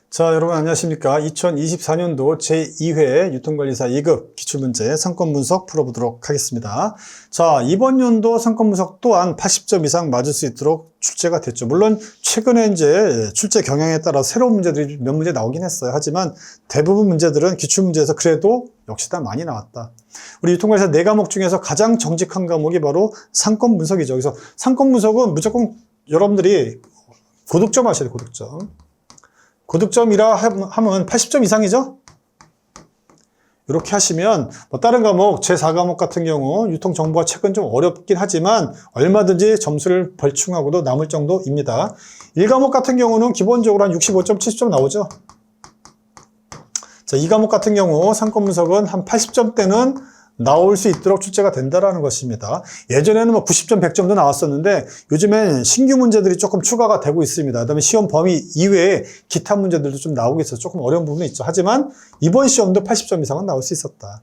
자, 여러분 안녕하십니까? 2024년도 제2회 유통관리사 2급 기출문제 상권분석 풀어보도록 하겠습니다. 자, 이번 연도 상권분석 또한 80점 이상 맞을 수 있도록 출제가 됐죠. 물론 최근에 이제 출제 경향에 따라 새로운 문제들이 몇 문제 나오긴 했어요. 하지만 대부분 문제들은 기출문제에서 그래도 역시 다 많이 나왔다. 우리 유통관리사 4과목 중에서 가장 정직한 과목이 바로 상권분석이죠. 그래서 상권분석은 무조건 여러분들이 고득점 하셔야 돼요, 고득점. 고득점이라 하면 80점 이상이죠? 이렇게 하시면 다른 과목, 제4과목 같은 경우 유통정보화 책은 좀 어렵긴 하지만 얼마든지 점수를 벌충하고도 남을 정도입니다. 1과목 같은 경우는 기본적으로 한 65점, 70점 나오죠? 자, 2과목 같은 경우 상권분석은 한 80점대는 나올 수 있도록 출제가 된다는 것입니다. 예전에는 90점, 100점도 나왔었는데 요즘엔 신규 문제들이 조금 추가가 되고 있습니다. 그다음에 시험 범위 이외에 기타 문제들도 좀 나오고 있어서 조금 어려운 부분이 있죠. 하지만 이번 시험도 80점 이상은 나올 수 있었다.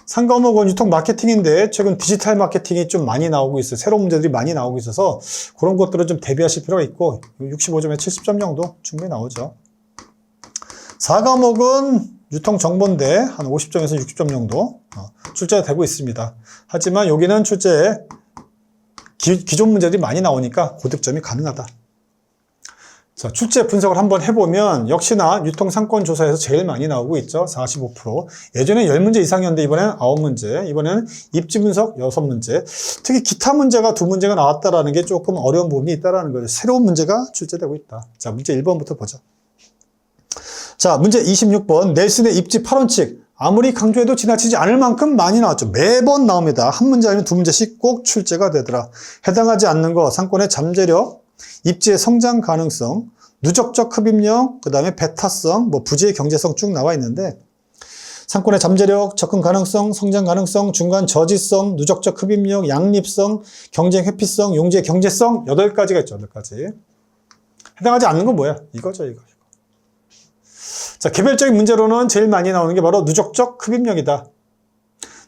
3과목은 유통 마케팅인데 최근 디지털 마케팅이 좀 많이 나오고 있어요. 새로운 문제들이 많이 나오고 있어서 그런 것들을 좀 대비하실 필요가 있고 65점에 70점 정도 충분히 나오죠. 4과목은 유통정보인데 한 50점에서 60점 정도 출제가 되고 있습니다. 하지만 여기는 출제에 기존 문제들이 많이 나오니까 고득점이 가능하다. 자, 출제 분석을 한번 해보면 역시나 유통상권조사에서 제일 많이 나오고 있죠. 45%. 예전에 10문제 이상이었는데 이번에는 9문제, 이번에는 입지분석 6문제. 특히 기타 문제가 2문제가 나왔다는 게 조금 어려운 부분이 있다는 거죠. 새로운 문제가 출제되고 있다. 자, 문제 1번부터 보죠. 자, 문제 26번. 넬슨의 입지 8원칙. 아무리 강조해도 지나치지 않을 만큼 많이 나왔죠. 매번 나옵니다. 한 문제 아니면 2문제씩 꼭 출제가 되더라. 해당하지 않는 거, 상권의 잠재력, 입지의 성장 가능성, 누적적 흡입력, 그 다음에 배타성, 부지의 경제성 쭉 나와 있는데 상권의 잠재력, 접근 가능성, 성장 가능성, 중간 저지성, 누적적 흡입력, 양립성, 경쟁 회피성, 용지의 경제성 8가지가 있죠. 8가지. 해당하지 않는 건 뭐야? 이거죠, 이거. 자, 개별적인 문제로는 제일 많이 나오는 게 바로 누적적 흡입력이다.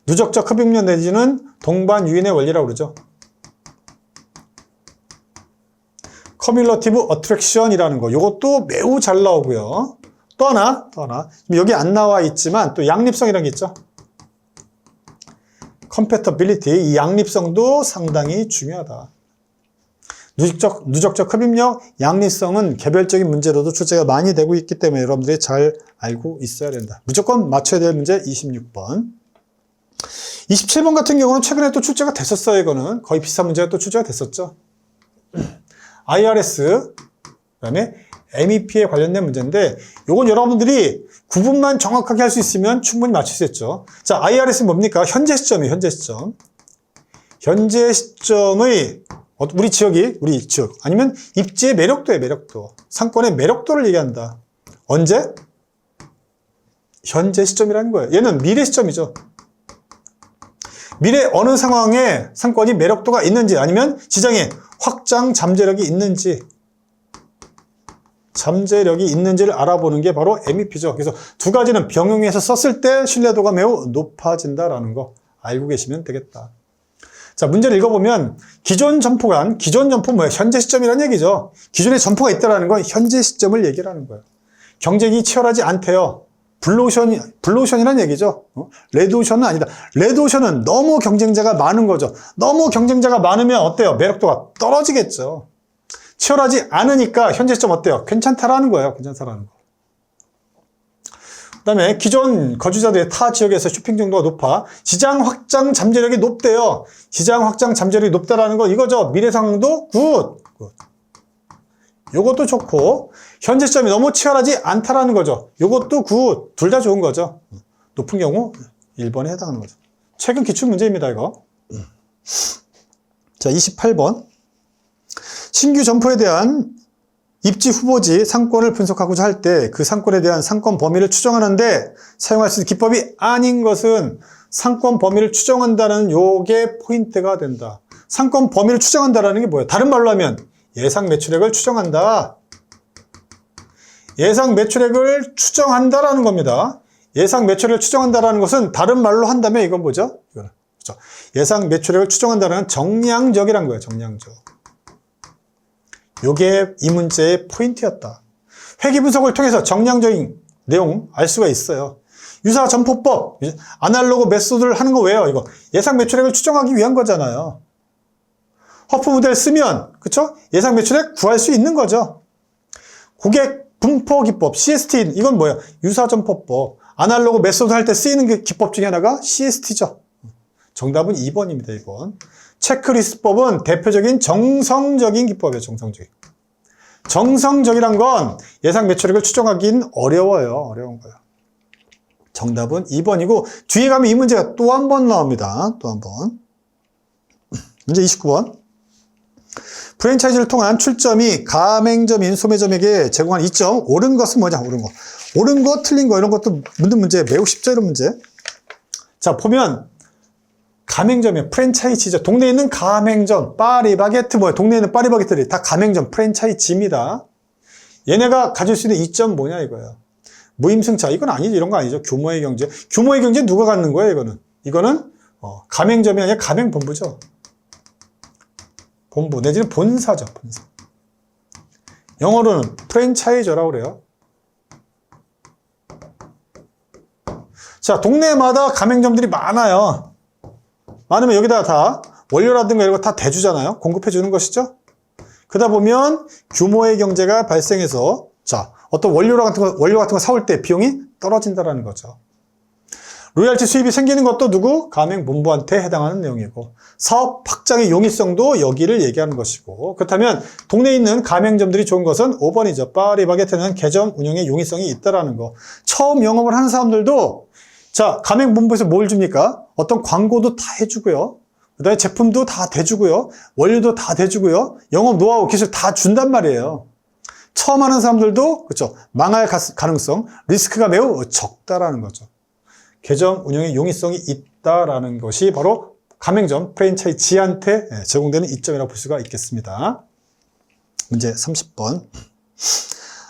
누적적 흡입력 내지는 동반 유인의 원리라고 그러죠. 커뮬러티브 어트랙션이라는 거. 이것도 매우 잘 나오고요. 또 하나. 여기 안 나와 있지만 또 양립성이라는 게 있죠. 컴패터빌리티. 이 양립성도 상당히 중요하다. 누적적 흡입력, 양립성은 개별적인 문제로도 출제가 많이 되고 있기 때문에 여러분들이 잘 알고 있어야 된다. 무조건 맞춰야 될 문제 26번. 27번 같은 경우는 최근에 또 출제가 됐었어요. 이거는 거의 비슷한 문제가 또 출제가 됐었죠. IRS, 그다음에 MEP에 관련된 문제인데 이건 여러분들이 구분만 정확하게 할 수 있으면 충분히 맞출 수 있죠. 자, IRS는 뭡니까? 현재 시점이에요. 현재 시점. 현재 시점의 우리 지역 아니면 입지의 매력도예요. 매력도. 상권의 매력도를 얘기한다. 언제? 현재 시점이라는 거예요. 얘는 미래 시점이죠. 미래 어느 상황에 상권이 매력도가 있는지 아니면 시장에 확장 잠재력이 있는지 를 알아보는 게 바로 MEP죠. 그래서 두 가지는 병용해서 썼을 때 신뢰도가 매우 높아진다라는 거 알고 계시면 되겠다. 자, 문제를 읽어보면 기존 점포 뭐예요? 현재 시점이라는 얘기죠. 기존에 점포가 있다는 건 현재 시점을 얘기하는 거예요. 경쟁이 치열하지 않대요. 블루오션이라는 얘기죠. 레드오션은 아니다. 레드오션은 너무 경쟁자가 많은 거죠. 너무 경쟁자가 많으면 어때요? 매력도가 떨어지겠죠. 치열하지 않으니까 현재 시점 어때요? 괜찮다라는 거예요. 괜찮다라는 거. 그 다음에 기존 거주자들의 타 지역에서 쇼핑 정도가 높아 시장 확장 잠재력이 높대요. 시장 확장 잠재력이 높다라는 거 이거죠. 미래 상황도 굿. 요것도 좋고 현재 시점이 너무 치열하지 않다라는 거죠. 요것도 굿. 둘 다 좋은 거죠. 높은 경우 1번에 해당하는 거죠. 최근 기출 문제입니다. 이거. 자, 28번. 신규 점포에 대한 입지 후보지 상권을 분석하고자 할 때 그 상권에 대한 상권 범위를 추정하는데 사용할 수 있는 기법이 아닌 것은 상권 범위를 추정한다는 요게 포인트가 된다. 상권 범위를 추정한다는 게 뭐예요? 다른 말로 하면 예상 매출액을 추정한다. 예상 매출액을 추정한다라는 겁니다. 예상 매출액을 추정한다라는 것은 다른 말로 한다면 이건 뭐죠? 그렇죠. 예상 매출액을 추정한다는 건 정량적이란 거예요. 정량적. 요게 이 문제의 포인트였다. 회귀 분석을 통해서 정량적인 내용 알 수가 있어요. 유사 점포법, 아날로그 메소드를 하는 거 왜요? 이거 예상 매출액을 추정하기 위한 거잖아요. 허프 모델 쓰면 그쵸? 예상 매출액 구할 수 있는 거죠. 고객 분포 기법, CST, 이건 뭐예요? 유사 점포법, 아날로그 메소드 할 때 쓰이는 기법 중에 하나가 CST죠. 정답은 2번입니다. 2번. 체크리스트법은 대표적인 정성적인 기법이에요. 정성적인. 정성적이란 건 예상 매출액을 추정하기는 어려워요. 어려운 거예요. 정답은 2번이고 뒤에 가면 이 문제가 또 한 번 나옵니다. 또 한 번. 문제 29번. 프랜차이즈를 통한 출점이 가맹점인 소매점에게 제공한 이점, 옳은 것은 뭐냐? 옳은 거. 옳은 거, 틀린 거 이런 것도 묻는 문제 매우 쉽죠. 이런 문제. 자, 보면 가맹점이에요. 프랜차이즈죠. 동네에 있는 가맹점, 파리바게트, 동네에 있는 파리바게트들이 다 가맹점, 프랜차이즈입니다. 얘네가 가질 수 있는 이점 뭐냐 이거예요. 무임승차, 이건 아니죠. 이런 거 아니죠. 규모의 경제. 규모의 경제 누가 갖는 거예요, 이거는? 이거는 가맹점이 아니라 가맹본부죠. 본부, 내지는 본사죠. 본사. 영어로는 프랜차이저라고 그래요. 자, 동네마다 가맹점들이 많아요. 많으면 여기다가 다 원료라든가 이런 거 다 대주잖아요. 공급해 주는 것이죠. 그러다 보면 규모의 경제가 발생해서 자, 어떤 원료 같은 거 사올 때 비용이 떨어진다라는 거죠. 로열티 수입이 생기는 것도 누구? 가맹본부한테 해당하는 내용이고 사업 확장의 용이성도 여기를 얘기하는 것이고 그렇다면 동네에 있는 가맹점들이 좋은 것은 5번이죠. 파리바게트는 개점 운영의 용이성이 있다라는 거. 처음 영업을 하는 사람들도 자, 가맹본부에서 뭘 줍니까? 어떤 광고도 다 해주고요. 그 다음에 제품도 다 대주고요. 원료도 다 대주고요. 영업 노하우, 기술 다 준단 말이에요. 처음 하는 사람들도 그렇죠. 망할 가능성, 리스크가 매우 적다라는 거죠. 개점 운영의 용이성이 있다라는 것이 바로 가맹점 프랜차이즈한테 제공되는 이점이라고 볼 수가 있겠습니다. 문제 30번.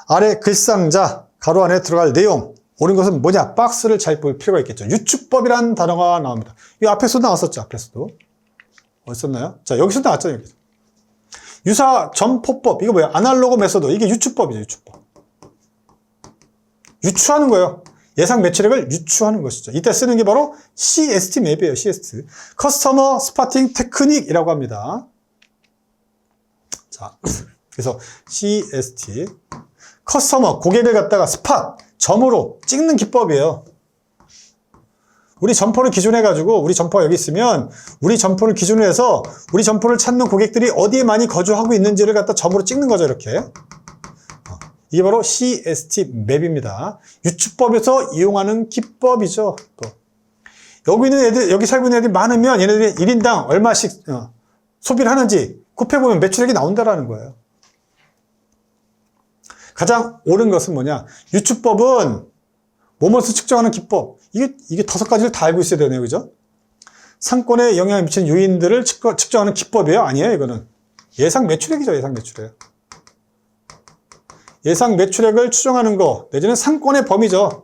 아래 글상자 가로 안에 들어갈 내용 옳은 것은 뭐냐? 박스를 잘 볼 필요가 있겠죠. 유추법이라는 단어가 나옵니다. 이 앞에서도 나왔었죠. 앞에서도. 어딨었나요? 자, 여기서 나왔죠. 여기서. 유사 점포법. 이거 뭐야? 아날로그 메소드. 이게 유추법이죠. 유추법. 유추하는 거예요. 예상 매출액을 유추하는 것이죠. 이때 쓰는 게 바로 CST 맵이에요. CST. 커스터머 스파팅 테크닉이라고 합니다. 자, 그래서 CST. 커스터머, 고객을 갖다가 스팟, 점으로 찍는 기법이에요. 우리 점포를 기준해가지고 우리 점포가 여기 있으면 우리 점포를 기준으로 해서 우리 점포를 찾는 고객들이 어디에 많이 거주하고 있는지를 갖다 점으로 찍는 거죠. 이렇게. 이게 바로 CST 맵입니다. 유추법에서 이용하는 기법이죠. 또 여기 있는 애들, 여기 살고 있는 애들이 많으면 얘네들이 1인당 얼마씩 소비를 하는지 곱해보면 매출액이 나온다라는 거예요. 가장 옳은 것은 뭐냐? 유추법은 뭐뭐를 측정하는 기법. 이게 5가지를 다 알고 있어야 되네요. 그죠? 상권에 영향을 미치는 요인들을 측정하는 기법이에요? 아니에요. 이거는 예상 매출액이죠. 예상 매출액. 예상 매출액을 추정하는 거 내지는 상권의 범위죠.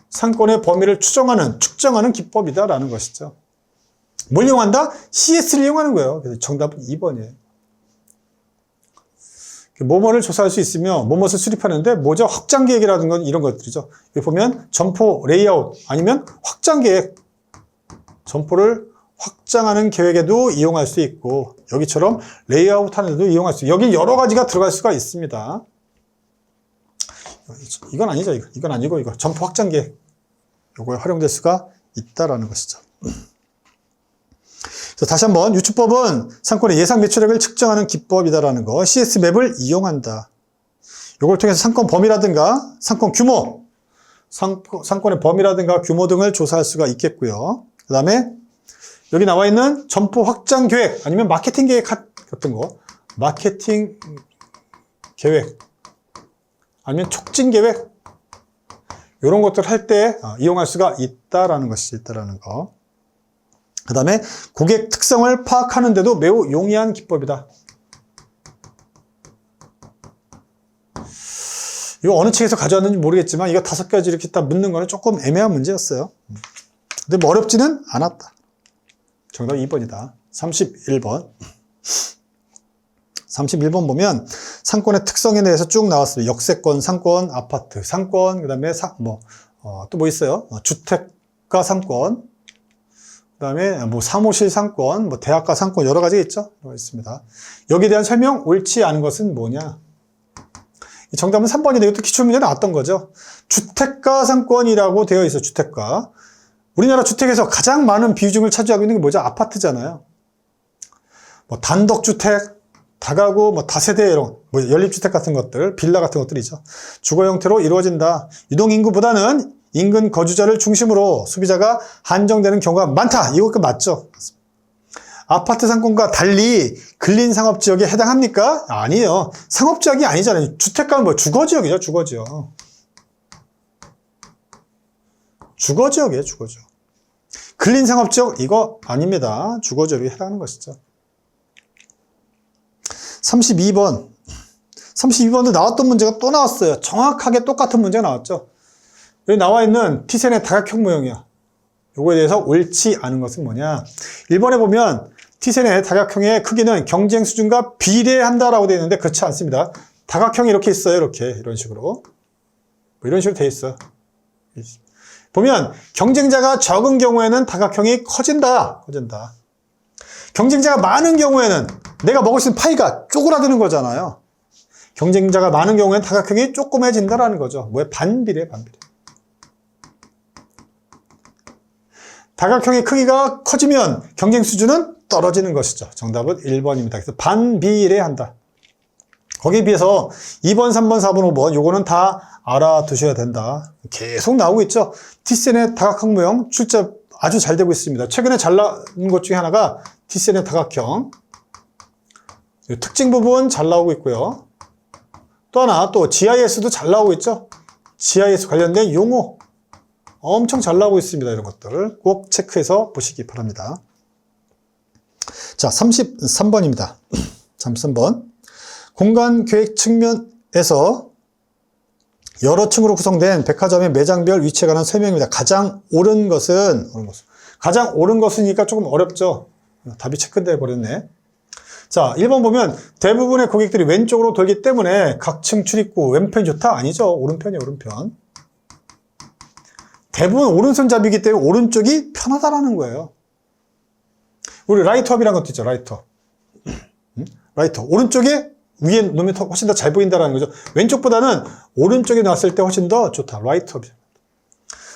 상권의 범위를 측정하는 기법이다라는 것이죠. 뭘 이용한다? CS를 이용하는 거예요. 그래서 정답은 2번이에요. 뭐뭐를 조사할 수 있으며 뭐뭐를 수립하는데 뭐죠? 확장 계획이라든가 이런 것들이죠. 여기 보면 점포 레이아웃 아니면 확장 계획. 점포를 확장하는 계획에도 이용할 수 있고 여기처럼 레이아웃 하는 데도 이용할 수 있고 여기 여러 가지가 들어갈 수가 있습니다. 이건 아니죠. 이건 아니고 이거 점포 확장 계획. 요거에 활용될 수가 있다라는 것이죠. 다시 한번 유추법은 상권의 예상 매출액을 측정하는 기법이다라는 거. CS 맵을 이용한다. 이걸 통해서 상권 범위라든가 상권 규모, 상권의 범위라든가 규모 등을 조사할 수가 있겠고요. 그 다음에 여기 나와 있는 점포 확장 계획 아니면 마케팅 계획 같은 거, 마케팅 계획 아니면 촉진 계획 이런 것들 할 때 이용할 수가 있다라는 것이 있다라는 거. 그 다음에 고객 특성을 파악하는 데도 매우 용이한 기법이다. 이거 어느 책에서 가져왔는지 모르겠지만 이거 5가지 이렇게 딱 묻는 거는 조금 애매한 문제였어요. 근데 뭐 어렵지는 않았다. 정답 2번이다. 31번. 31번 보면 상권의 특성에 대해서 쭉 나왔어요. 역세권, 상권, 아파트, 상권, 그 다음에 또 뭐 있어요? 주택가 상권, 그 다음에 뭐 사무실 상권, 뭐 대학가 상권 여러 가지가 있죠. 있습니다. 여기에 대한 설명, 옳지 않은 것은 뭐냐? 정답은 3번인데 이것도 기출문제 나왔던 거죠. 주택가 상권이라고 되어 있어요. 주택가. 우리나라 주택에서 가장 많은 비중을 차지하고 있는 게 뭐죠? 아파트잖아요. 뭐 단독주택, 다가구, 뭐 다세대 이런 뭐 연립주택 같은 것들, 빌라 같은 것들이죠. 주거 형태로 이루어진다. 유동인구보다는 인근 거주자를 중심으로 소비자가 한정되는 경우가 많다. 이거 맞죠? 아파트 상권과 달리 근린상업지역에 해당합니까? 아니에요. 상업지역이 아니잖아요. 주택가는 뭐 주거지역이죠. 주거지역. 주거지역이에요. 주거지역. 근린상업지역 이거 아닙니다. 주거지역에 해당하는 것이죠. 32번도 나왔던 문제가 또 나왔어요. 정확하게 똑같은 문제가 나왔죠. 여기 나와 있는 티센의 다각형 모형이야. 요거에 대해서 옳지 않은 것은 뭐냐? 1번에 보면 티센의 다각형의 크기는 경쟁 수준과 비례한다라고 되어 있는데 그렇지 않습니다. 다각형이 이렇게 있어요. 이렇게 이런 식으로. 이런 식으로 되어 있어요. 보면 경쟁자가 적은 경우에는 다각형이 커진다. 경쟁자가 많은 경우에는 내가 먹을 수 있는 파이가 쪼그라드는 거잖아요. 경쟁자가 많은 경우에는 다각형이 조그매진다라는 거죠. 뭐야? 반비례. 다각형의 크기가 커지면 경쟁 수준은 떨어지는 것이죠. 정답은 1번입니다. 그래서 반비례한다. 거기에 비해서 2번, 3번, 4번, 5번 요거는 다 알아두셔야 된다. 계속 나오고 있죠. 티센의 다각형 모형 출제 아주 잘 되고 있습니다. 최근에 잘 나온 것 중에 하나가 티센의 다각형. 특징 부분 잘 나오고 있고요. 또 하나 또 GIS도 잘 나오고 있죠. GIS 관련된 용어 엄청 잘 나오고 있습니다. 이런 것들을 꼭 체크해서 보시기 바랍니다. 자, 33번입니다. 33번. 공간 계획 측면에서 여러 층으로 구성된 백화점의 매장별 위치에 관한 설명입니다. 가장 옳은 것은 가장 옳은 것이니까 조금 어렵죠. 답이 체크돼 버렸네. 자, 1번 보면 대부분의 고객들이 왼쪽으로 돌기 때문에 각층 출입구 왼편이 좋다? 아니죠. 오른편이에요. 오른편. 대부분 오른손잡이기 때문에 오른쪽이 편하다라는 거예요. 우리 라이트업이라는 것도 있죠. 라이트업. 오른쪽에 위에 놓으면 훨씬 더 잘 보인다는 거죠. 왼쪽보다는 오른쪽에 놨을 때 훨씬 더 좋다. 라이트업.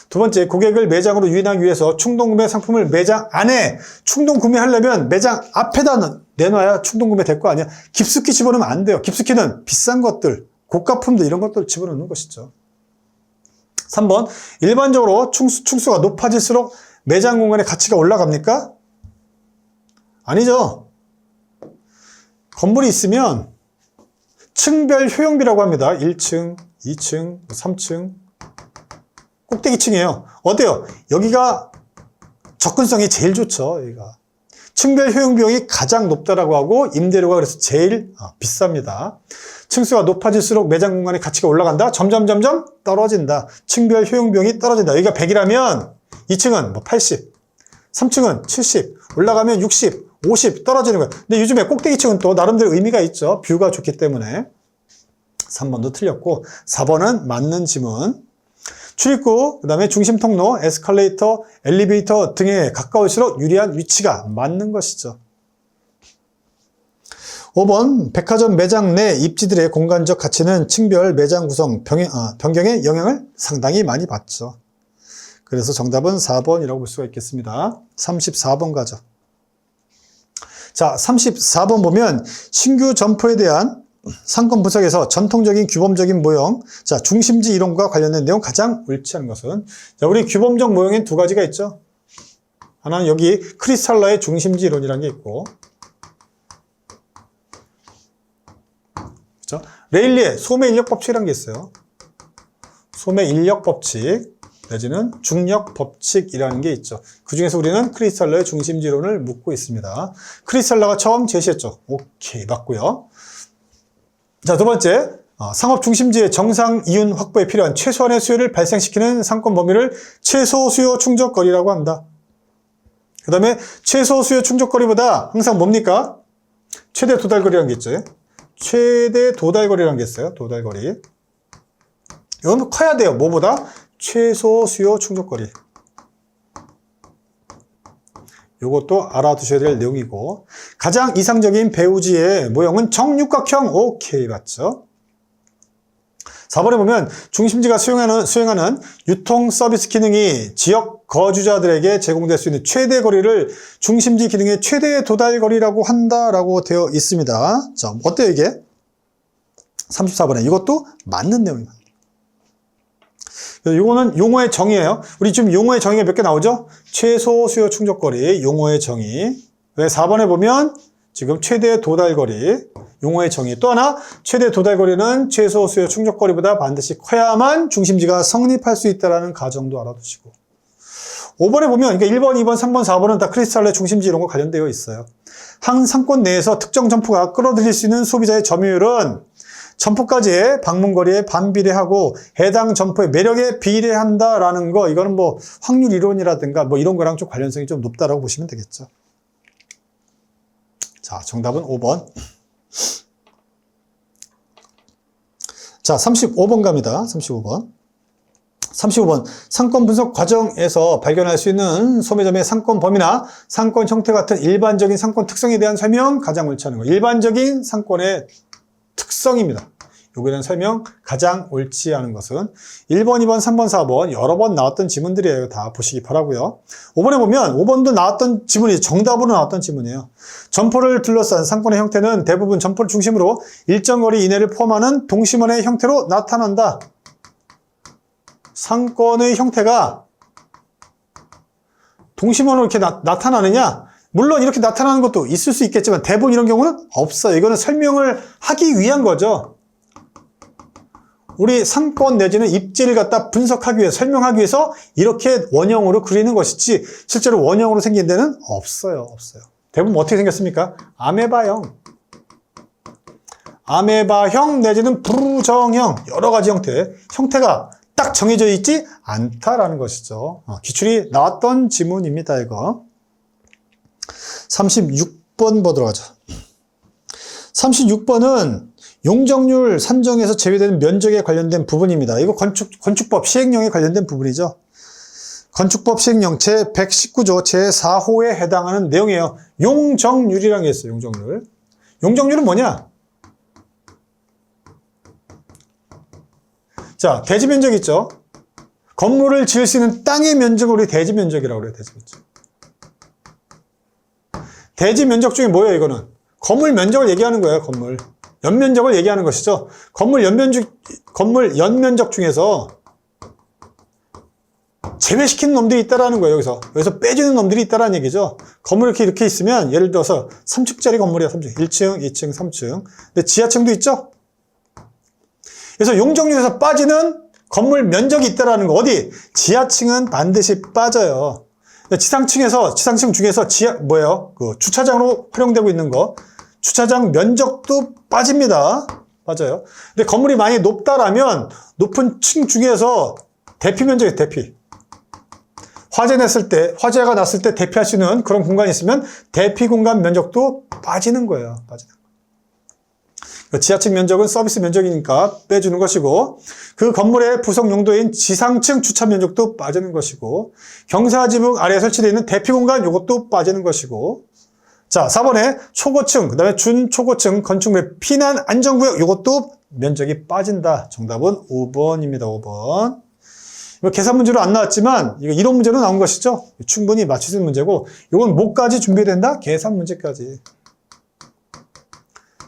두 번째, 고객을 매장으로 유인하기 위해서 충동구매 상품을 매장 안에 충동구매하려면 매장 앞에다 내놔야 충동구매 될 거 아니야. 깊숙이 집어넣으면 안 돼요. 깊숙이는 비싼 것들, 고가품들 이런 것들을 집어넣는 것이죠. 3번, 일반적으로 층수가 높아질수록 매장 공간의 가치가 올라갑니까? 아니죠. 건물이 있으면 층별 효용비라고 합니다. 1층, 2층, 3층, 꼭대기층이에요. 어때요? 여기가 접근성이 제일 좋죠. 여기가. 층별 효용 비용이 가장 높다라고 하고 임대료가 그래서 제일 비쌉니다. 층수가 높아질수록 매장 공간의 가치가 올라간다. 점점 떨어진다. 층별 효용 비용이 떨어진다. 여기가 100이라면 2층은 뭐 80, 3층은 70, 올라가면 60, 50 떨어지는 거예요. 근데 요즘에 꼭대기층은 또 나름대로 의미가 있죠. 뷰가 좋기 때문에. 3번도 틀렸고 4번은 맞는 지문. 출입구, 그 다음에 중심 통로, 에스컬레이터, 엘리베이터 등에 가까울수록 유리한 위치가 맞는 것이죠. 5번, 백화점 매장 내 입지들의 공간적 가치는 층별 매장 구성 변경에 영향을 상당히 많이 받죠. 그래서 정답은 4번이라고 볼 수가 있겠습니다. 34번 가죠. 자, 34번 보면 신규 점포에 대한 상권 분석에서 전통적인 규범적인 모형, 자, 중심지 이론과 관련된 내용 가장 옳지 않은 것은, 자, 우리 규범적 모형엔 두 가지가 있죠. 하나는 여기 크리스탈러의 중심지 이론이라는 게 있고, 그렇죠? 레일리의 소매 인력 법칙이라는 게 있어요. 소매 인력 법칙 내지는 중력 법칙이라는 게 있죠. 그 중에서 우리는 크리스탈러의 중심지 이론을 묻고 있습니다. 크리스탈러가 처음 제시했죠. 오케이, 맞고요. 자, 두 번째, 상업 중심지의 정상 이윤 확보에 필요한 최소한의 수요를 발생시키는 상권 범위를 최소 수요 충족거리라고 한다. 그 다음에 최소 수요 충족거리보다 항상 뭡니까? 최대 도달거리라는 게 있죠. 최대 도달거리라는 게 있어요. 도달거리. 이건 커야 돼요. 뭐보다? 최소 수요 충족거리. 이것도 알아두셔야 될 내용이고, 가장 이상적인 배우지의 모형은 정육각형. 오케이, 맞죠? 4번에 보면 중심지가 수행하는 유통 서비스 기능이 지역 거주자들에게 제공될 수 있는 최대 거리를 중심지 기능의 최대 도달 거리라고 한다라고 되어 있습니다. 자, 어때요 이게? 34번에 이것도 맞는 내용입니다. 이거는 용어의 정의예요. 우리 지금 용어의 정의가 몇 개 나오죠? 최소 수요 충족거리, 용어의 정의. 4번에 보면 지금 최대 도달거리, 용어의 정의. 또 하나, 최대 도달거리는 최소 수요 충족거리보다 반드시 커야만 중심지가 성립할 수 있다는 가정도 알아두시고. 5번에 보면, 그러니까 1번, 2번, 3번, 4번은 다 크리스탈의 중심지 이런 거 관련되어 있어요. 한 상권 내에서 특정 점포가 끌어들일 수 있는 소비자의 점유율은 점포까지의 방문거리에 반비례하고 해당 점포의 매력에 비례한다라는 거, 이거는 뭐 확률 이론이라든가 뭐 이런 거랑 좀 관련성이 좀 높다라고 보시면 되겠죠. 자, 정답은 5번. 자, 35번 갑니다. 35번. 35번. 상권 분석 과정에서 발견할 수 있는 소매점의 상권 범위나 상권 형태 같은 일반적인 상권 특성에 대한 설명 가장 옳지 않은 거. 일반적인 상권의 특성입니다. 여기에 대한 설명 가장 옳지 않은 것은 1번, 2번, 3번, 4번 여러 번 나왔던 지문들이에요. 다 보시기 바라고요. 5번에 보면 5번도 나왔던 지문이 정답으로 나왔던 지문이에요. 점포를 둘러싼 상권의 형태는 대부분 점포를 중심으로 일정 거리 이내를 포함하는 동심원의 형태로 나타난다. 상권의 형태가 동심원으로 이렇게 나타나느냐? 물론 이렇게 나타나는 것도 있을 수 있겠지만 대부분 이런 경우는 없어요. 이거는 설명을 하기 위한 거죠. 우리 상권 내지는 입지를 갖다 분석하기 위해 설명하기 위해서 이렇게 원형으로 그리는 것이지 실제로 원형으로 생긴 데는 없어요. 대부분 어떻게 생겼습니까? 아메바형. 아메바형 내지는 부정형 여러 가지 형태가 딱 정해져 있지 않다라는 것이죠. 기출이 나왔던 지문입니다. 이거. 36번 보도록 하죠. 36번은 용적률 산정에서 제외되는 면적에 관련된 부분입니다. 이거 건축법 시행령에 관련된 부분이죠. 건축법 시행령 제119조 제4호에 해당하는 내용이에요. 용적률이라는 게 있어요. 용적률. 용적률은 뭐냐? 자, 대지 면적 있죠? 건물을 지을 수 있는 땅의 면적을 우리 대지 면적이라고 그래요. 대지 면적. 대지 면적 중에 뭐예요, 이거는? 건물 면적을 얘기하는 거예요, 건물. 연면적을 얘기하는 것이죠. 건물 연면적 중에서 제외시키는 놈들이 있다라는 거예요, 여기서 빼주는 놈들이 있다라는 얘기죠. 건물 이렇게 있으면, 예를 들어서 3층짜리 건물이야, 3층. 1층, 2층, 3층. 근데 지하층도 있죠? 그래서 용적률에서 빠지는 건물 면적이 있다라는 거. 어디? 지하층은 반드시 빠져요. 지상층 중에서 주차장으로 활용되고 있는 거, 주차장 면적도 빠집니다. 맞아요. 근데 건물이 많이 높다라면 높은 층 중에서 대피 면적이 화재가 났을 때 대피할 수 있는 그런 공간이 있으면 대피 공간 면적도 빠지는 거예요. 지하층 면적은 서비스 면적이니까 빼주는 것이고, 그 건물의 부속 용도인 지상층 주차 면적도 빠지는 것이고, 경사지붕 아래에 설치되어 있는 대피 공간 이것도 빠지는 것이고, 자, 4번에 초고층, 그 다음에 준초고층 건축물의 피난 안전구역 이것도 면적이 빠진다. 정답은 5번입니다. 5번. 이거 계산 문제로 안 나왔지만 이거 이론 문제로 나온 것이죠. 충분히 맞출 수 있는 문제고, 이건 뭐까지 준비된다? 계산 문제까지.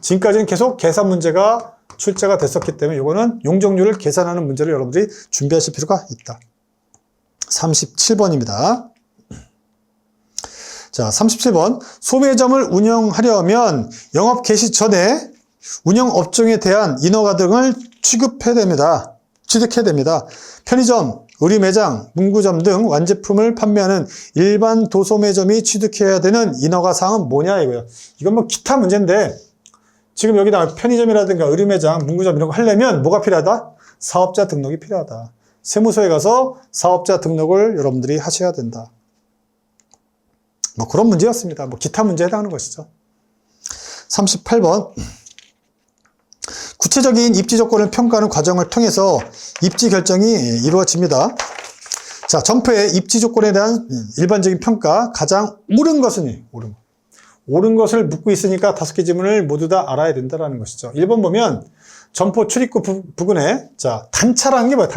지금까지는 계속 계산 문제가 출제가 됐었기 때문에 이거는 용적률을 계산하는 문제를 여러분들이 준비하실 필요가 있다. 37번입니다. 자, 37번. 소매점을 운영하려면 영업 개시 전에 운영 업종에 대한 인허가 등을 취득해야 됩니다. 편의점, 의류매장, 문구점 등 완제품을 판매하는 일반 도소매점이 취득해야 되는 인허가 사항은 뭐냐 이거예요. 이건 뭐 기타 문제인데, 지금 여기다 편의점이라든가 의류매장, 문구점 이런 거 하려면 뭐가 필요하다? 사업자 등록이 필요하다. 세무서에 가서 사업자 등록을 여러분들이 하셔야 된다. 뭐 그런 문제였습니다. 뭐 기타 문제에 해당하는 것이죠. 38번. 구체적인 입지 조건을 평가하는 과정을 통해서 입지 결정이 이루어집니다. 자, 점포의 입지 조건에 대한 일반적인 평가, 가장 옳은 것은 옳은 것을 묻고 있으니까 5개 지문을 모두 다 알아야 된다는 것이죠. 1번 보면 점포 출입구 부근에 자, 단차라는 게 뭐야?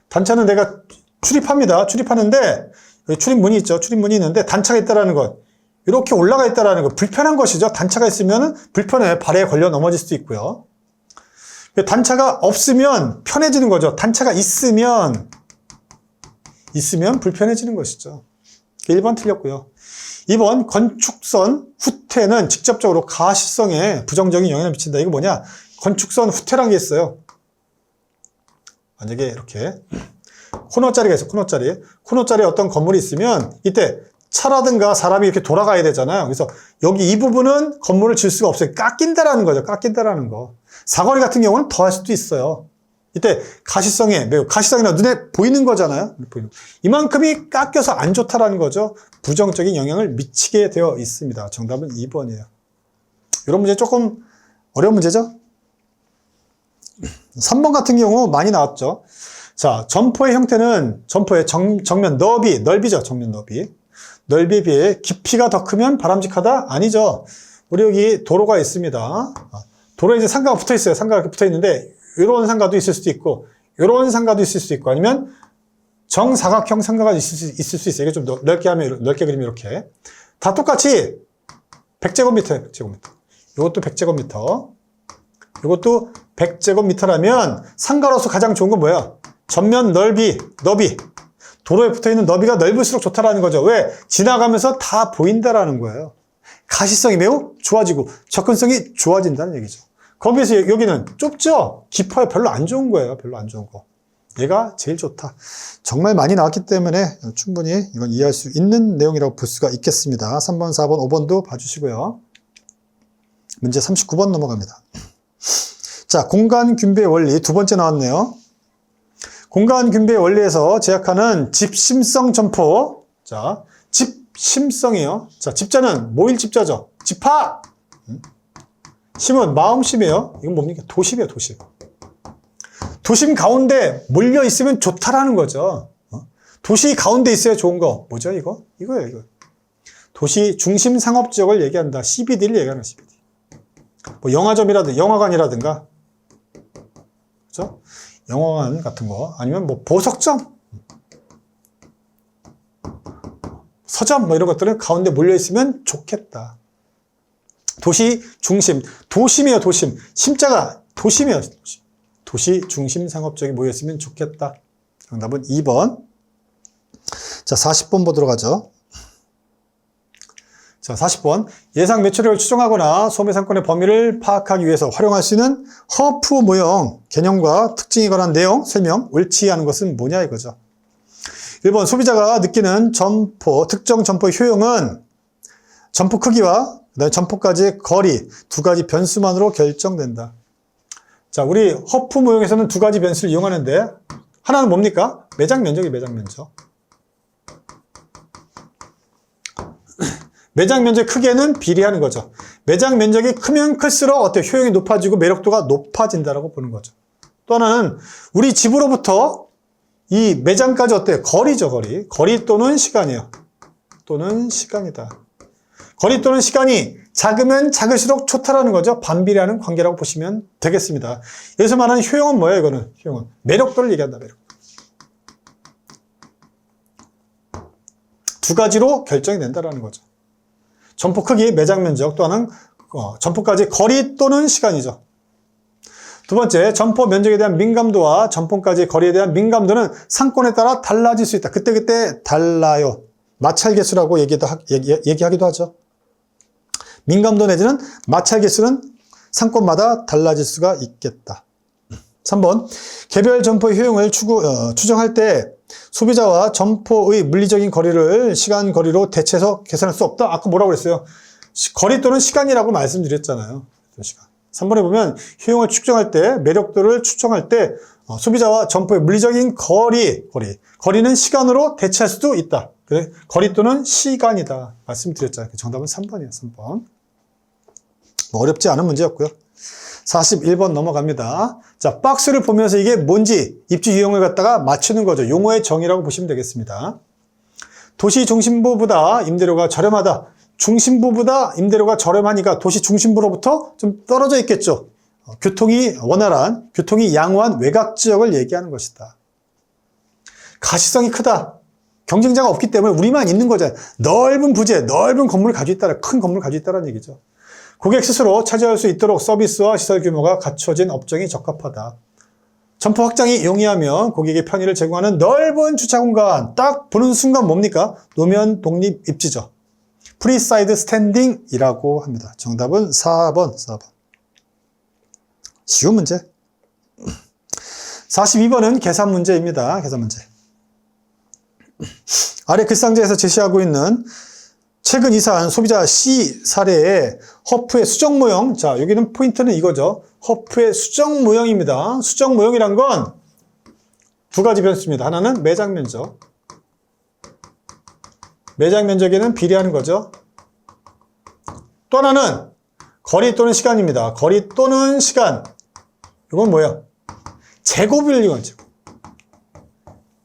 단차는 내가 출입합니다. 출입하는데 출입문이 있죠. 출입문이 있는데 단차가 있다라는 것. 이렇게 올라가 있다라는 것. 불편한 것이죠. 단차가 있으면 불편해. 발에 걸려 넘어질 수도 있고요. 단차가 없으면 편해지는 거죠. 단차가 있으면 불편해지는 것이죠. 1번 틀렸고요. 2번 건축선 후퇴는 직접적으로 가시성에 부정적인 영향을 미친다. 이거 뭐냐? 건축선 후퇴라는 게 있어요. 만약에 이렇게 코너짜리가 있어요. 코너짜리에 어떤 건물이 있으면 이때 차라든가 사람이 이렇게 돌아가야 되잖아요. 그래서 여기 이 부분은 건물을 질 수가 없어요. 깎인다라는 거죠. 깎인다라는 거. 사거리 같은 경우는 더 할 수도 있어요. 이때 가시성이나 눈에 보이는 거잖아요. 이만큼이 깎여서 안 좋다라는 거죠. 부정적인 영향을 미치게 되어 있습니다. 정답은 2번이에요. 이런 문제 조금 어려운 문제죠? 3번 같은 경우 많이 나왔죠. 자, 점포의 형태는 점포의 정면 넓이죠. 정면 넓이에 비해 깊이가 더 크면 바람직하다? 아니죠. 우리 여기 도로가 있습니다. 도로에 이제 상가가 붙어 있어요. 상가가 이렇게 붙어 있는데 이런 상가도 있을 수도 있고 이런 상가도 있을 수도 있고 아니면 정사각형 상가가 있을 수 있어요. 이게 좀 넓게 그리면 이렇게 다 똑같이 100제곱미터예요. 100제곱미터. 이것도 100제곱미터. 이것도 100제곱미터라면 상가로서 가장 좋은 건 뭐야? 전면 너비. 도로에 붙어있는 너비가 넓을수록 좋다라는 거죠. 왜? 지나가면서 다 보인다라는 거예요. 가시성이 매우 좋아지고 접근성이 좋아진다는 얘기죠. 거기에서 여기는 좁죠? 깊어요. 별로 안 좋은 거예요. 별로 안 좋은 거. 얘가 제일 좋다. 정말 많이 나왔기 때문에 충분히 이건 이해할 수 있는 내용이라고 볼 수가 있겠습니다. 3번, 4번, 5번도 봐주시고요. 문제 39번 넘어갑니다. 자, 공간균배의 원리 두 번째 나왔네요. 공간균배의 원리에서 제약하는 집심성 점포. 자, 집심성이에요. 자, 집자는 모일 집자죠. 집합! 심은 마음심이에요. 이건 뭡니까? 도심이에요, 도심. 도심 가운데 몰려 있으면 좋다라는 거죠. 도시 가운데 있어야 좋은 거. 뭐죠, 이거? 이거예요. 도시 중심 상업지역을 얘기한다. CBD를 얘기하는 CBD. 뭐 영화관이라든가. 그죠? 영화관 같은 거. 아니면 뭐 보석점. 서점 뭐 이런 것들은 가운데 몰려 있으면 좋겠다. 도시 중심. 도심이에요, 도심. 심자가 도심이에요. 도시 중심 상업지역에 모여 있으면 좋겠다. 정답은 2번. 자, 40번 보도록 하죠. 자, 40번. 예상 매출액을 추정하거나 소매상권의 범위를 파악하기 위해서 활용할 수 있는 허프 모형, 개념과 특징에 관한 내용, 설명, 옳지 않은 것은 뭐냐 이거죠. 1번. 소비자가 느끼는 특정 점포의 효용은 점포 크기와 그다음에 점포까지의 거리, 두 가지 변수만으로 결정된다. 자, 우리 허프 모형에서는 두 가지 변수를 이용하는데 하나는 뭡니까? 매장 면적이 매장 면적. 매장 면적 크기에는 비례하는 거죠. 매장 면적이 크면 클수록 어때요? 효용이 높아지고 매력도가 높아진다라고 보는 거죠. 또 하나는 우리 집으로부터 이 매장까지 어때요? 거리죠, 거리. 거리 또는 시간이에요. 또는 시간이다. 거리 또는 시간이 작으면 작을수록 좋다라는 거죠. 반비례하는 관계라고 보시면 되겠습니다. 여기서 말하는 효용은 뭐예요, 이거는? 효용은. 매력도를 얘기한다, 매력도. 두 가지로 결정이 된다라는 거죠. 점포 크기, 매장 면적, 또 하나는 점포까지 거리 또는 시간이죠. 두 번째, 점포 면적에 대한 민감도와 점포까지 거리에 대한 민감도는 상권에 따라 달라질 수 있다. 그때그때 달라요. 마찰 개수라고 얘기하기도 하죠. 민감도 내지는 마찰 개수는 상권마다 달라질 수가 있겠다. 3번, 개별 점포의 효용을 추정할 때 소비자와 점포의 물리적인 거리를 시간 거리로 대체해서 계산할 수 없다. 아까 뭐라고 그랬어요? 거리 또는 시간이라고 말씀드렸잖아요. 시간. 3번에 보면 효용을 측정할 때, 매력도를 추정할 때 소비자와 점포의 물리적인 거리는 시간으로 대체할 수도 있다. 그래, 거리 또는 시간이다. 말씀드렸잖아요. 정답은 3번이에요. 3번. 뭐 어렵지 않은 문제였고요. 41번 넘어갑니다. 자, 박스를 보면서 이게 뭔지 입지 유형을 갖다가 맞추는 거죠. 용어의 정의라고 보시면 되겠습니다. 도시 중심부보다 임대료가 저렴하다. 중심부보다 임대료가 저렴하니까 도시 중심부로부터 좀 떨어져 있겠죠. 교통이 원활한, 교통이 양호한 외곽 지역을 얘기하는 것이다. 가시성이 크다. 경쟁자가 없기 때문에 우리만 있는 거잖아요. 넓은 부재, 넓은 건물을 가지고 있다, 큰 건물을 가지고 있다는 얘기죠. 고객 스스로 차지할 수 있도록 서비스와 시설 규모가 갖춰진 업종이 적합하다. 점포 확장이 용이하면 고객의 편의를 제공하는 넓은 주차 공간. 딱 보는 순간 뭡니까? 노면 독립 입지죠. 프리사이드 스탠딩이라고 합니다. 정답은 4번. 쉬운 문제. 42번은 계산 문제입니다. 계산 문제. 아래 글상자에서 제시하고 있는 최근 이사한 소비자 C 사례에 허프의 수정 모형. 자, 여기는 포인트는 이거죠. 허프의 수정 모형입니다. 수정 모형이란 건 두 가지 변수입니다. 하나는 매장 면적. 매장 면적에는 비례하는 거죠. 또 하나는 거리 또는 시간입니다. 거리 또는 시간. 이건 뭐예요? 제곱을 이용한 제곱.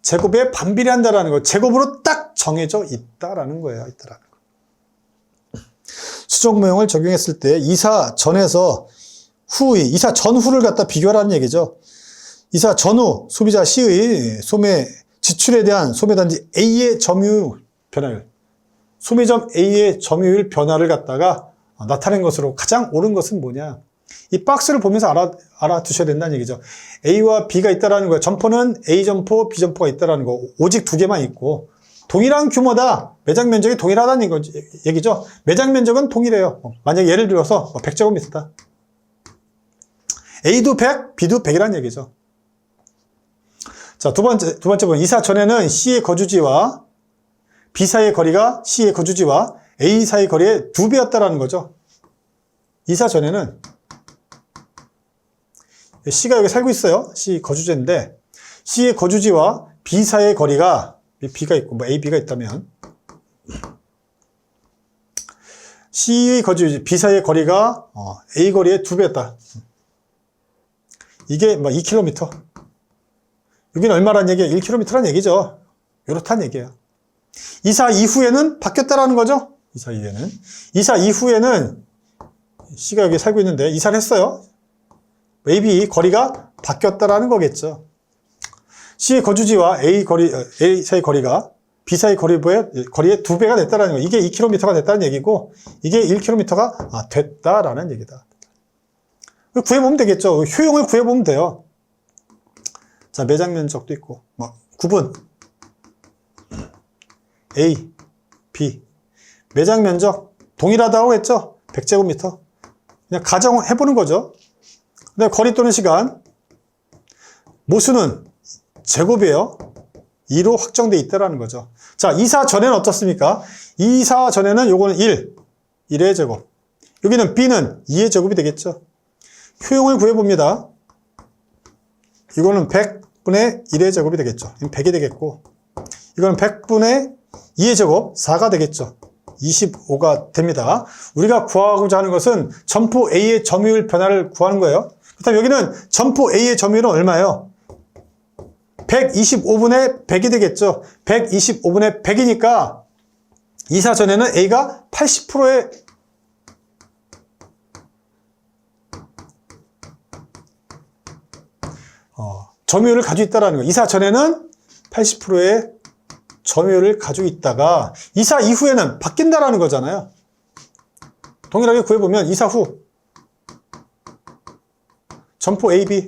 제곱에 반비례한다라는 거. 제곱으로 딱 정해져 있다라는 거예요. 수정 모형을 적용했을 때 이사 전에서 후의, 이사 전후를 갖다 비교하라는 얘기죠. 이사 전후 소비자 C의 소매 지출에 대한 소매단지 A의 점유율 변화율, 소매점 A의 점유율 변화를 갖다가 나타낸 것으로 가장 옳은 것은 뭐냐? 이 박스를 보면서 알아두셔야 된다는 얘기죠. A와 B가 있다라는 거예요. 점포는 A 점포, B 점포가 있다라는 거. 오직 두 개만 있고 동일한 규모다. 매장 면적이 동일하다는 얘기죠. 매장 면적은 동일해요. 만약 예를 들어서 100제곱미터다. A도 100, B도 100이라는 얘기죠. 자, 두 번째 번. 이사 전에는 C의 거주지와 B 사이의 거리가 C의 거주지와 A 사이의 거리의 2배였다라는 거죠. 이사 전에는 C가 여기 살고 있어요. C 거주지인데 C의 거주지와 B 사이의 거리가 B가 있고 A, B가 있다면 C의 거주지, B 사이의 거리가 A 거리의 2배였다. 이게 2km. 여기는 얼마란 얘기예요? 1km란 얘기죠. 이렇다는 얘기예요. 이사 이후에는 바뀌었다라는 거죠. 이사 이후에는 C가 여기 살고 있는데 이사를 했어요. A, B 거리가 바뀌었다라는 거겠죠. C의 거주지와 A 사이 거리가 B 사이 거리의 2배가 됐다라는 거예요. 이게 2km가 됐다는 얘기고 이게 1km가 됐다라는 얘기다. 구해보면 되겠죠. 효용을 구해보면 돼요. 자, 매장 면적도 있고 구분 A, B 매장 면적 동일하다고 했죠. 100제곱미터. 그냥 가정해보는 거죠. 근데 거리 또는 시간 모수는 제곱이에요. 2로 확정되어 있다라는 거죠. 자, 이사 전에는 어떻습니까? 이사 전에는 요거는 1의 제곱. 여기는 B는 2의 제곱이 되겠죠. 효용을 구해봅니다. 이거는 100분의 1의 제곱이 되겠죠. 100이 되겠고, 이거는 100분의 2의 제곱, 4가 되겠죠. 25가 됩니다. 우리가 구하고자 하는 것은 점포 A의 점유율 변화를 구하는 거예요. 그렇다면 여기는 점포 A의 점유율은 얼마예요? 125분의 100이 되겠죠. 125분의 100이니까 이사 전에는 A가 80%의 점유율을 가지고 있다는 거예요. 이사 전에는 80%의 점유율을 가지고 있다가 이사 이후에는 바뀐다라는 거잖아요. 동일하게 구해보면 이사 후 점포 A, B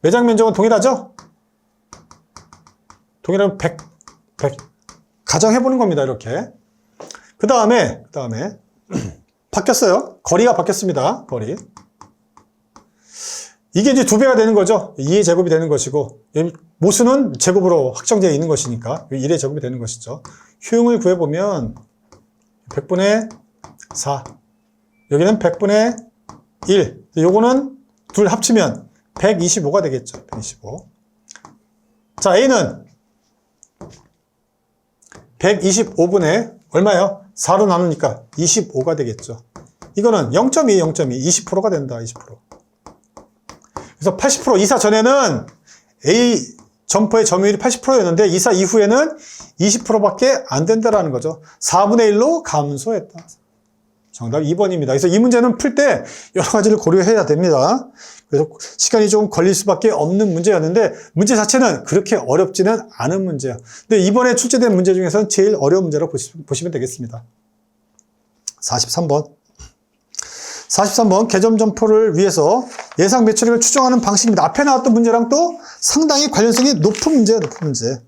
매장 면적은 동일하죠? 동일하면 100 가정해보는 겁니다. 이렇게. 그 다음에 바뀌었어요. 거리가 바뀌었습니다. 거리. 이게 이제 2배가 되는 거죠. 2의 제곱이 되는 것이고, 모수는 제곱으로 확정되어 있는 것이니까 1의 제곱이 되는 것이죠. 효용을 구해보면 100분의 4. 여기는 100분의 1. 요거는 둘 합치면 125가 되겠죠. 125. 자, A는 125분의 얼마예요? 4로 나누니까 25가 되겠죠. 이거는 0.2, 0.2, 20%가 된다. 20%. 그래서 80% 이사 전에는 A 점포의 점유율이 80%였는데 이사 이후에는 20%밖에 안 된다라는 거죠. 4분의 1로 감소했다. 정답 2번입니다. 그래서 이 문제는 풀 때 여러 가지를 고려해야 됩니다. 그래서 시간이 좀 걸릴 수밖에 없는 문제였는데 문제 자체는 그렇게 어렵지는 않은 문제예요. 근데 이번에 출제된 문제 중에서는 제일 어려운 문제라고 보시면 되겠습니다. 43번. 43번 개점 점포를 위해서 예상 매출액을 추정하는 방식입니다. 앞에 나왔던 문제랑 또 상당히 관련성이 높은 문제예요. 높은 문제.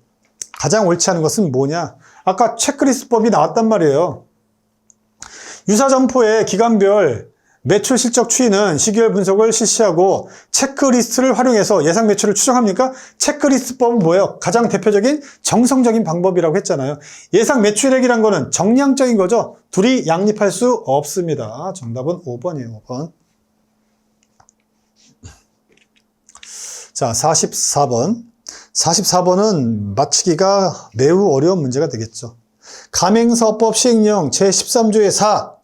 가장 옳지 않은 것은 뭐냐? 아까 체크리스트법이 나왔단 말이에요. 유사 점포의 기간별 매출 실적 추이는 시기별 분석을 실시하고 체크리스트를 활용해서 예상 매출을 추정합니까? 체크리스트법은 뭐예요? 가장 대표적인 정성적인 방법이라고 했잖아요. 예상 매출액이란 거는 정량적인 거죠. 둘이 양립할 수 없습니다. 정답은 5번이에요. 5번. 자, 44번. 44번은 맞히기가 매우 어려운 문제가 되겠죠. 가맹사업법 시행령 제13조의 4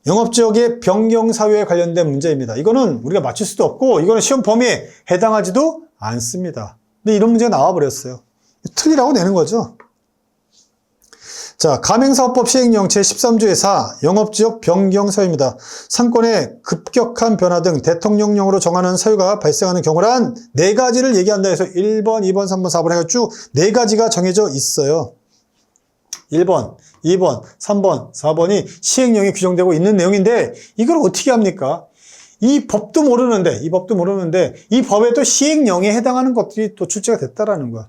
영업지역의 변경 사유에 관련된 문제입니다. 이거는 우리가 맞출 수도 없고 이거는 시험 범위에 해당하지도 않습니다. 근데 이런 문제가 나와버렸어요. 틀리라고 내는 거죠. 자, 가맹사업법 시행령 제13조의 4 영업지역 변경 사유입니다. 상권의 급격한 변화 등 대통령령으로 정하는 사유가 발생하는 경우란 4가지를 얘기한다 해서 1번, 2번, 3번, 4번 해가지고 쭉 4가지가 정해져 있어요. 1번, 2번, 3번, 4번이 시행령에 규정되고 있는 내용인데 이걸 어떻게 합니까? 이 법도 모르는데 이 법에 또 시행령에 해당하는 것들이 또 출제가 됐다라는 거야.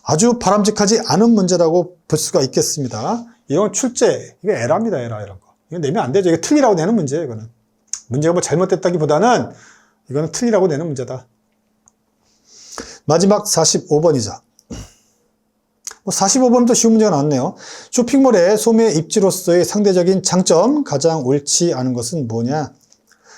아주 바람직하지 않은 문제라고 볼 수가 있겠습니다. 이건 출제, 이거 에라입니다. 에라 이런 거. 이거 내면 안 되죠. 이거 틀리라고 내는 문제예요. 이거는 문제가 뭐 잘못됐다기보다는 이거는 틀리라고 내는 문제다. 마지막 45번이죠. 45번은 또 쉬운 문제가 나왔네요. 쇼핑몰의 소매 입지로서의 상대적인 장점, 가장 옳지 않은 것은 뭐냐?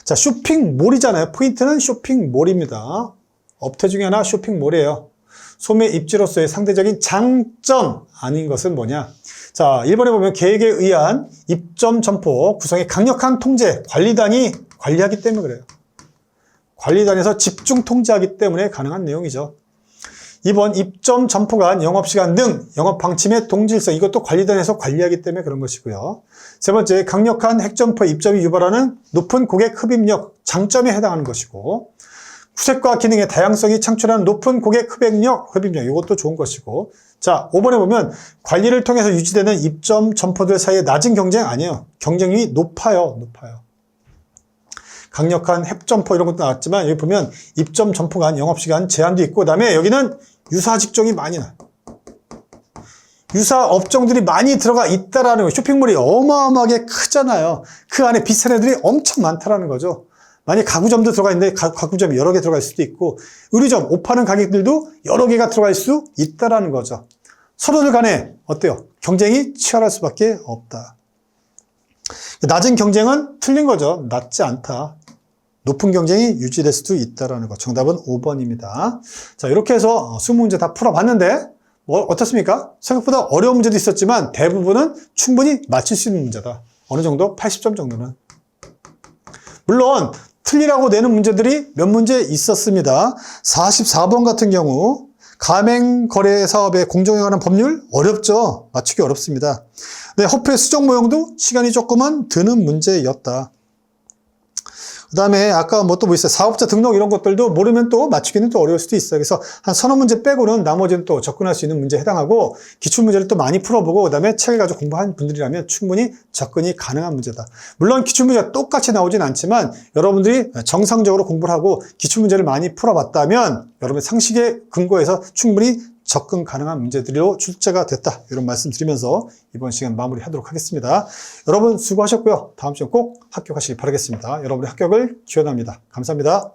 자, 쇼핑몰이잖아요. 포인트는 쇼핑몰입니다. 업태 중에 하나 쇼핑몰이에요. 소매 입지로서의 상대적인 장점 아닌 것은 뭐냐? 자, 1번에 보면 계획에 의한 입점 점포 구성의 강력한 통제, 관리단이 관리하기 때문에 그래요. 관리단에서 집중 통제하기 때문에 가능한 내용이죠. 2번 입점 점포 간 영업시간 등 영업 방침의 동질성, 이것도 관리단에서 관리하기 때문에 그런 것이고요. 세 번째, 강력한 핵점포 입점이 유발하는 높은 고객 흡입력, 장점에 해당하는 것이고, 구색과 기능의 다양성이 창출하는 높은 고객 흡입력, 이것도 좋은 것이고. 자, 5번에 보면 관리를 통해서 유지되는 입점 점포들 사이의 낮은 경쟁 아니에요. 경쟁이 높아요. 강력한 핵점포 이런 것도 나왔지만 여기 보면 입점 점포 간 영업시간 제한도 있고, 그 다음에 여기는 유사 직종이 많이 나요. 유사 업종들이 많이 들어가 있다라는 거예요. 쇼핑몰이 어마어마하게 크잖아요. 그 안에 비슷한 애들이 엄청 많다라는 거죠. 만약 가구점도 들어가 있는데 가구점이 여러 개 들어갈 수도 있고, 의류점, 옷 파는 가게들도 여러 개가 들어갈 수 있다라는 거죠. 서로들 간에 어때요? 경쟁이 치열할 수밖에 없다. 낮은 경쟁은 틀린 거죠. 낮지 않다. 높은 경쟁이 유지될 수도 있다는 것. 정답은 5번입니다. 자, 이렇게 해서 20문제 다 풀어봤는데 어떻습니까? 생각보다 어려운 문제도 있었지만 대부분은 충분히 맞힐 수 있는 문제다. 어느 정도? 80점 정도는. 물론 틀리라고 내는 문제들이 몇 문제 있었습니다. 44번 같은 경우 가맹거래사업의 공정에 관한 법률 어렵죠. 맞추기 어렵습니다. 네, 허프의 수정 모형도 시간이 조금은 드는 문제였다. 그 다음에 아까 뭐 있어요. 사업자 등록 이런 것들도 모르면 또 맞추기는 또 어려울 수도 있어요. 그래서 한 서너 문제 빼고는 나머지는 또 접근할 수 있는 문제에 해당하고, 기출문제를 또 많이 풀어보고 그 다음에 책을 가지고 공부한 분들이라면 충분히 접근이 가능한 문제다. 물론 기출문제가 똑같이 나오진 않지만 여러분들이 정상적으로 공부를 하고 기출문제를 많이 풀어봤다면 여러분의 상식에 근거해서 충분히 접근 가능한 문제들로 출제가 됐다. 이런 말씀 드리면서 이번 시간 마무리하도록 하겠습니다. 여러분 수고하셨고요. 다음 시간 꼭 합격하시기 바라겠습니다. 여러분의 합격을 기원합니다. 감사합니다.